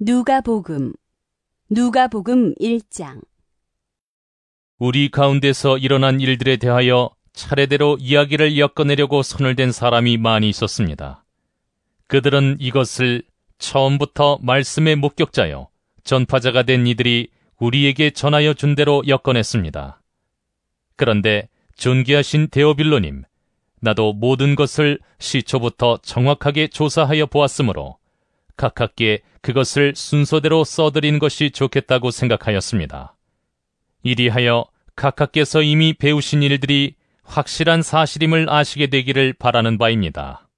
누가복음 1장. 우리 가운데서 일어난 일들에 대하여 차례대로 이야기를 엮어내려고 손을 댄 사람이 많이 있었습니다. 그들은 이것을 처음부터 말씀의 목격자요 전파자가 된 이들이 우리에게 전하여 준 대로 엮어냈습니다. 그런데 존귀하신 데오빌로님, 나도 모든 것을 시초부터 정확하게 조사하여 보았으므로 가깝게 그것을 순서대로 써드리는 것이 좋겠다고 생각하였습니다. 이리하여 각하께서 이미 배우신 일들이 확실한 사실임을 아시게 되기를 바라는 바입니다.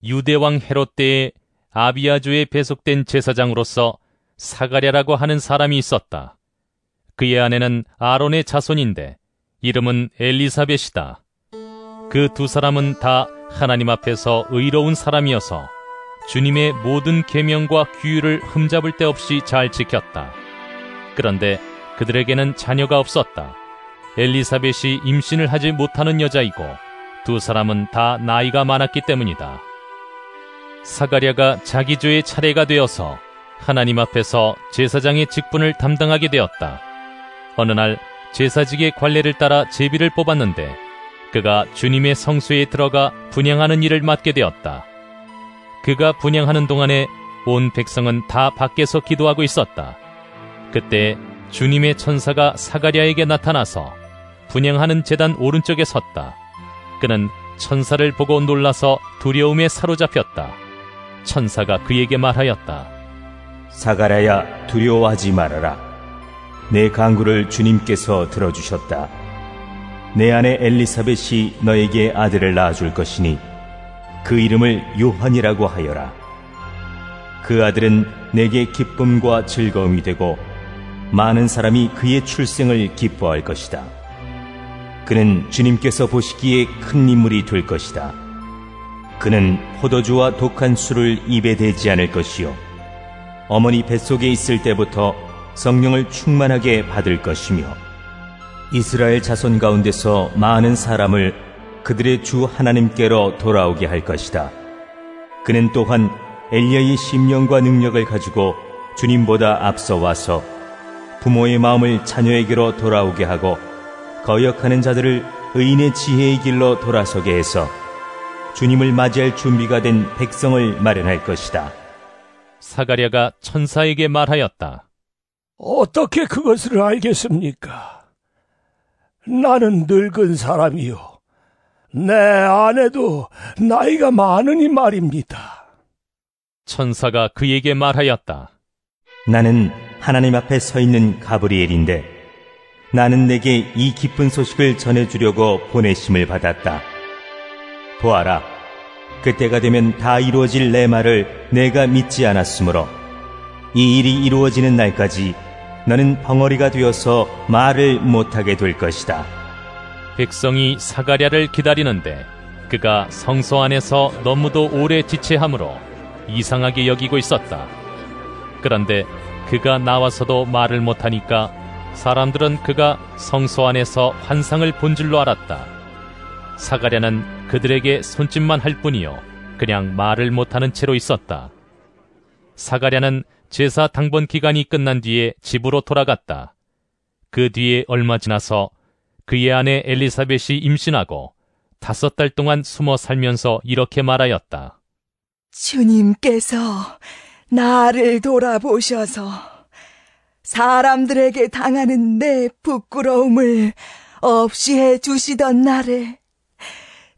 유대왕 헤롯 때에 아비아주에 배속된 제사장으로서 사가랴라고 하는 사람이 있었다. 그의 아내는 아론의 자손인데 이름은 엘리사벳이다. 그 두 사람은 다 하나님 앞에서 의로운 사람이어서 주님의 모든 계명과 규율을 흠잡을 데 없이 잘 지켰다. 그런데 그들에게는 자녀가 없었다. 엘리사벳이 임신을 하지 못하는 여자이고 두 사람은 다 나이가 많았기 때문이다. 사가랴가 자기 조의 차례가 되어서 하나님 앞에서 제사장의 직분을 담당하게 되었다. 어느 날 제사직의 관례를 따라 제비를 뽑았는데 그가 주님의 성소에 들어가 분향하는 일을 맡게 되었다. 그가 분향하는 동안에 온 백성은 다 밖에서 기도하고 있었다. 그때 주님의 천사가 사가랴에게 나타나서 분향하는 제단 오른쪽에 섰다. 그는 천사를 보고 놀라서 두려움에 사로잡혔다. 천사가 그에게 말하였다. 사가랴야, 두려워하지 말아라. 내 간구를 주님께서 들어주셨다. 내 아내 엘리사벳이 너에게 아들을 낳아줄 것이니 그 이름을 요한이라고 하여라. 그 아들은 내게 기쁨과 즐거움이 되고 많은 사람이 그의 출생을 기뻐할 것이다. 그는 주님께서 보시기에 큰 인물이 될 것이다. 그는 포도주와 독한 술을 입에 대지 않을 것이요 어머니 뱃속에 있을 때부터 성령을 충만하게 받을 것이며 이스라엘 자손 가운데서 많은 사람을 그들의 주 하나님께로 돌아오게 할 것이다. 그는 또한 엘리야의 심령과 능력을 가지고 주님보다 앞서 와서 부모의 마음을 자녀에게로 돌아오게 하고 거역하는 자들을 의인의 지혜의 길로 돌아서게 해서 주님을 맞이할 준비가 된 백성을 마련할 것이다. 사가랴가 천사에게 말하였다. 어떻게 그것을 알겠습니까? 나는 늙은 사람이요 내 아내도 나이가 많으니 말입니다. 천사가 그에게 말하였다. 나는 하나님 앞에 서 있는 가브리엘인데 나는 내게 이 기쁜 소식을 전해주려고 보내심을 받았다. 보아라, 그때가 되면 다 이루어질 내 말을 내가 믿지 않았으므로 이 일이 이루어지는 날까지 너는 벙어리가 되어서 말을 못하게 될 것이다. 백성이 사가랴를 기다리는데 그가 성소 안에서 너무도 오래 지체하므로 이상하게 여기고 있었다. 그런데 그가 나와서도 말을 못하니까 사람들은 그가 성소 안에서 환상을 본 줄로 알았다. 사가랴는 그들에게 손짓만 할 뿐이요 그냥 말을 못하는 채로 있었다. 사가랴는 제사 당번 기간이 끝난 뒤에 집으로 돌아갔다. 그 뒤에 얼마 지나서 그의 아내 엘리사벳이 임신하고 5달 동안 숨어 살면서 이렇게 말하였다. 주님께서 나를 돌아보셔서 사람들에게 당하는 내 부끄러움을 없이 해주시던 날에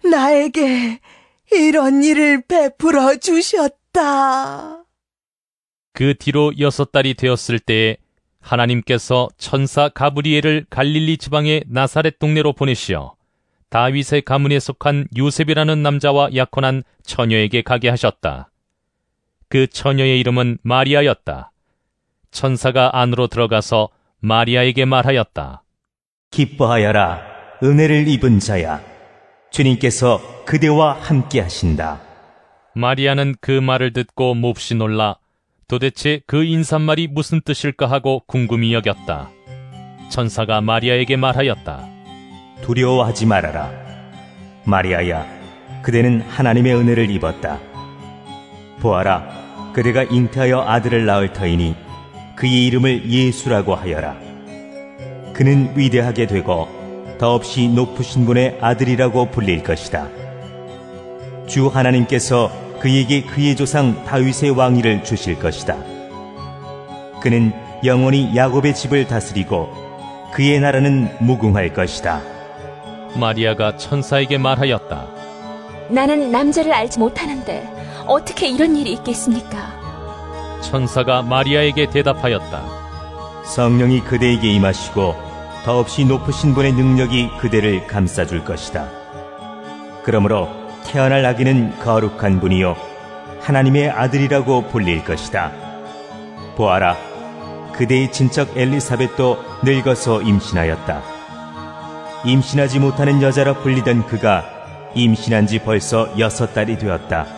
나에게 이런 일을 베풀어 주셨다. 그 뒤로 6달이 되었을 때에 하나님께서 천사 가브리엘을 갈릴리 지방의 나사렛 동네로 보내시어 다윗의 가문에 속한 요셉이라는 남자와 약혼한 처녀에게 가게 하셨다. 그 처녀의 이름은 마리아였다. 천사가 안으로 들어가서 마리아에게 말하였다. 기뻐하여라, 은혜를 입은 자야. 주님께서 그대와 함께 하신다. 마리아는 그 말을 듣고 몹시 놀라 도대체 그 인사말이 무슨 뜻일까 하고 궁금히 여겼다. 천사가 마리아에게 말하였다. 두려워하지 말아라. 마리아야, 그대는 하나님의 은혜를 입었다. 보아라, 그대가 잉태하여 아들을 낳을 터이니 그의 이름을 예수라고 하여라. 그는 위대하게 되고 더없이 높으신 분의 아들이라고 불릴 것이다. 주 하나님께서 그에게 그의 조상 다윗의 왕위를 주실 것이다. 그는 영원히 야곱의 집을 다스리고 그의 나라는 무궁할 것이다. 마리아가 천사에게 말하였다. 나는 남자를 알지 못하는데 어떻게 이런 일이 있겠습니까? 천사가 마리아에게 대답하였다. 성령이 그대에게 임하시고 더없이 높으신 분의 능력이 그대를 감싸줄 것이다. 그러므로 태어날 아기는 거룩한 분이요 하나님의 아들이라고 불릴 것이다. 보아라, 그대의 친척 엘리사벳도 늙어서 임신하였다. 임신하지 못하는 여자라 불리던 그가 임신한 지 벌써 6달이 되었다.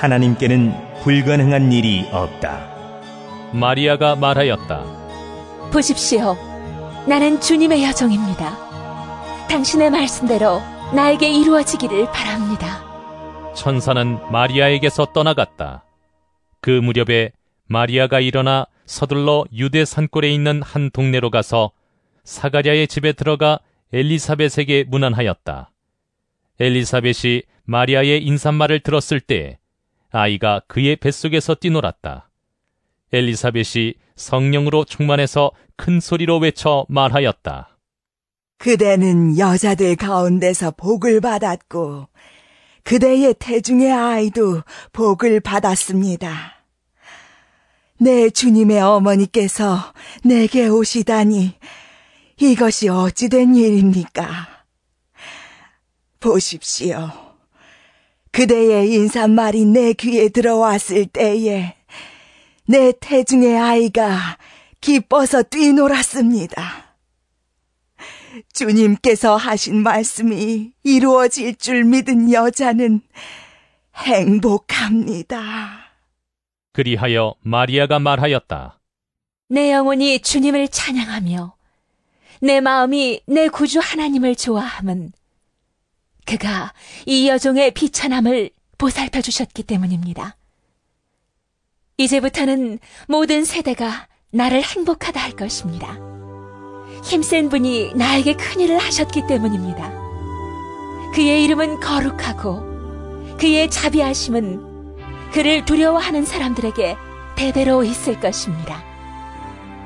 하나님께는 불가능한 일이 없다. 마리아가 말하였다. 보십시오. 나는 주님의 여종입니다. 당신의 말씀대로 나에게 이루어지기를 바랍니다. 천사는 마리아에게서 떠나갔다. 그 무렵에 마리아가 일어나 서둘러 유대 산골에 있는 한 동네로 가서 사가랴의 집에 들어가 엘리사벳에게 문안하였다. 엘리사벳이 마리아의 인사말을 들었을 때 아이가 그의 뱃속에서 뛰놀았다. 엘리사벳이 성령으로 충만해서 큰 소리로 외쳐 말하였다. 그대는 여자들 가운데서 복을 받았고 그대의 태중의 아이도 복을 받았습니다. 내 주님의 어머니께서 내게 오시다니 이것이 어찌 된 일입니까? 보십시오. 그대의 인사말이 내 귀에 들어왔을 때에 내 태중의 아이가 기뻐서 뛰놀았습니다. 주님께서 하신 말씀이 이루어질 줄 믿은 여자는 행복합니다. 그리하여 마리아가 말하였다. 내 영혼이 주님을 찬양하며 내 마음이 내 구주 하나님을 좋아함은 그가 이 여종의 비천함을 보살펴 주셨기 때문입니다. 이제부터는 모든 세대가 나를 행복하다 할 것입니다. 힘센 분이 나에게 큰일을 하셨기 때문입니다. 그의 이름은 거룩하고 그의 자비하심은 그를 두려워하는 사람들에게 대대로 있을 것입니다.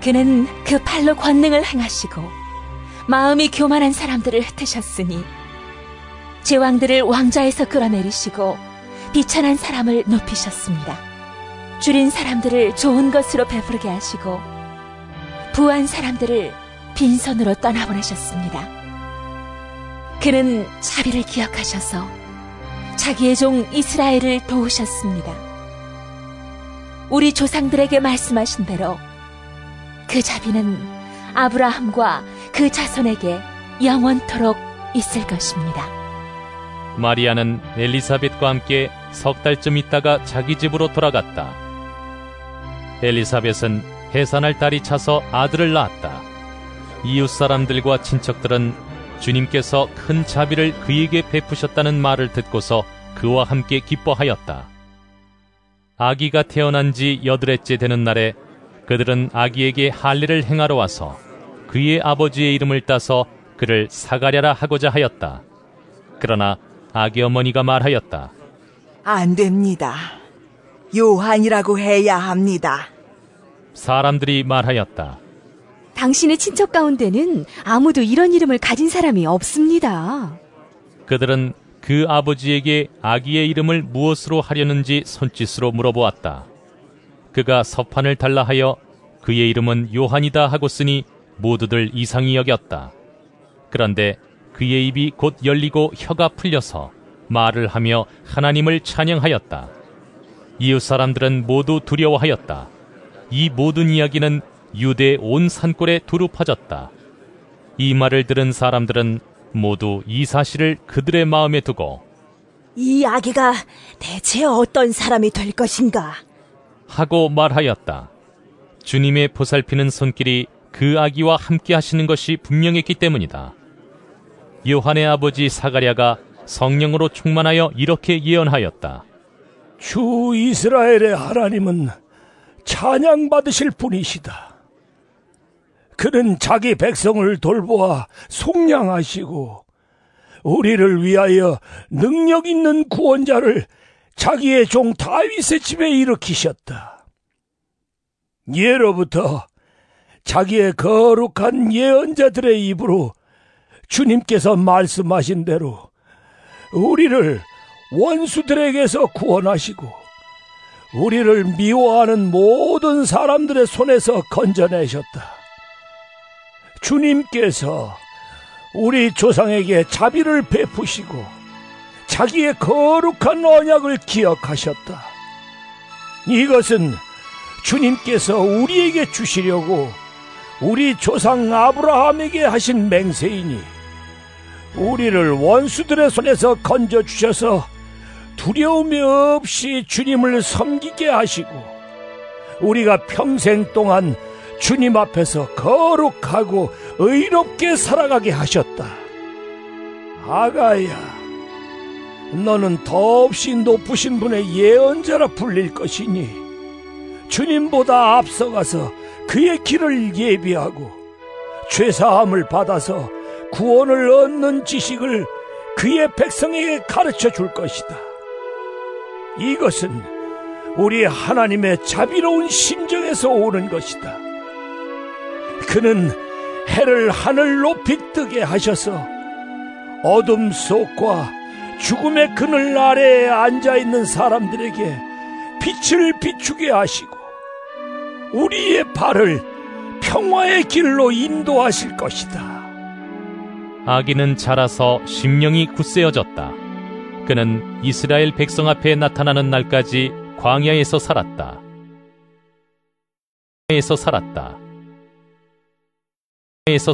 그는 그 팔로 권능을 행하시고 마음이 교만한 사람들을 흩으셨으니 제왕들을 왕좌에서 끌어내리시고 비천한 사람을 높이셨습니다. 줄인 사람들을 좋은 것으로 베푸르게 하시고 부한 사람들을 빈손으로 떠나보내셨습니다. 그는 자비를 기억하셔서 자기의 종 이스라엘을 도우셨습니다. 우리 조상들에게 말씀하신 대로 그 자비는 아브라함과 그 자손에게 영원토록 있을 것입니다. 마리아는 엘리사벳과 함께 3달쯤 있다가 자기 집으로 돌아갔다. 엘리사벳은 해산할 달이 차서 아들을 낳았다. 이웃 사람들과 친척들은 주님께서 큰 자비를 그에게 베푸셨다는 말을 듣고서 그와 함께 기뻐하였다. 아기가 태어난 지 8회째 되는 날에 그들은 아기에게 할례를 행하러 와서 그의 아버지의 이름을 따서 그를 사가랴라 하고자 하였다. 그러나 아기 어머니가 말하였다. 안 됩니다. 요한이라고 해야 합니다. 사람들이 말하였다. 당신의 친척 가운데는 아무도 이런 이름을 가진 사람이 없습니다. 그들은 그 아버지에게 아기의 이름을 무엇으로 하려는지 손짓으로 물어보았다. 그가 서판을 달라 하여 그의 이름은 요한이다 하고 쓰니 모두들 이상히 여겼다. 그런데 그의 입이 곧 열리고 혀가 풀려서 말을 하며 하나님을 찬양하였다. 이웃 사람들은 모두 두려워하였다. 이 모든 이야기는 유대 온 산골에 두루 퍼졌다. 이 말을 들은 사람들은 모두 이 사실을 그들의 마음에 두고 이 아기가 대체 어떤 사람이 될 것인가 하고 말하였다. 주님의 보살피는 손길이 그 아기와 함께 하시는 것이 분명했기 때문이다. 요한의 아버지 사가랴가 성령으로 충만하여 이렇게 예언하였다. 주 이스라엘의 하나님은 찬양받으실 분이시다. 그는 자기 백성을 돌보아 속량하시고 우리를 위하여 능력 있는 구원자를 자기의 종 다윗의 집에 일으키셨다. 예로부터 자기의 거룩한 예언자들의 입으로 주님께서 말씀하신 대로 우리를 원수들에게서 구원하시고 우리를 미워하는 모든 사람들의 손에서 건져내셨다. 주님께서 우리 조상에게 자비를 베푸시고 자기의 거룩한 언약을 기억하셨다. 이것은 주님께서 우리에게 주시려고 우리 조상 아브라함에게 하신 맹세이니 우리를 원수들의 손에서 건져주셔서 두려움이 없이 주님을 섬기게 하시고 우리가 평생 동안 주님 앞에서 거룩하고 의롭게 살아가게 하셨다. 아가야, 너는 더없이 높으신 분의 예언자라 불릴 것이니 주님보다 앞서가서 그의 길을 예비하고 죄사함을 받아서 구원을 얻는 지식을 그의 백성에게 가르쳐 줄 것이다. 이것은 우리 하나님의 자비로운 심정에서 오는 것이다. 그는 해를 하늘 높이 뜨게 하셔서 어둠 속과 죽음의 그늘 아래에 앉아있는 사람들에게 빛을 비추게 하시고 우리의 발을 평화의 길로 인도하실 것이다. 아기는 자라서 심령이 굳세어졌다. 그는 이스라엘 백성 앞에 나타나는 날까지 광야에서 살았다. 에서 살았다. 에서